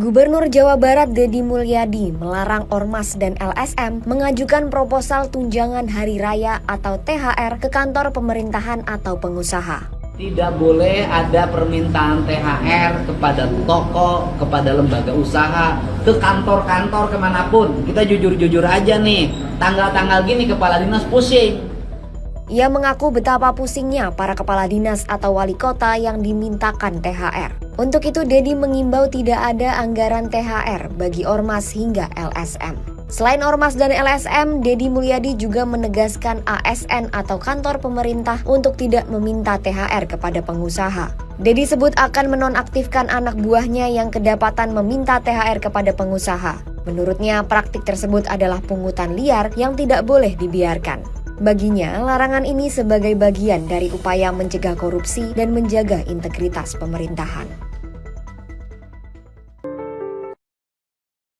Gubernur Jawa Barat Deddy Mulyadi melarang Ormas dan LSM mengajukan proposal tunjangan hari raya atau THR ke kantor pemerintahan atau pengusaha. Tidak boleh ada permintaan THR kepada toko, kepada lembaga usaha, ke kantor-kantor kemanapun. Kita jujur-jujur aja nih, tanggal-tanggal gini kepala dinas pusing. Ia mengaku betapa pusingnya para kepala dinas atau wali kota yang dimintakan THR. Untuk itu, Deddy mengimbau tidak ada anggaran THR bagi Ormas hingga LSM. Selain Ormas dan LSM, Deddy Mulyadi juga menegaskan ASN atau kantor pemerintah untuk tidak meminta THR kepada pengusaha. Deddy sebut akan menonaktifkan anak buahnya yang kedapatan meminta THR kepada pengusaha. Menurutnya, praktik tersebut adalah pungutan liar yang tidak boleh dibiarkan. Baginya, larangan ini sebagai bagian dari upaya mencegah korupsi dan menjaga integritas pemerintahan.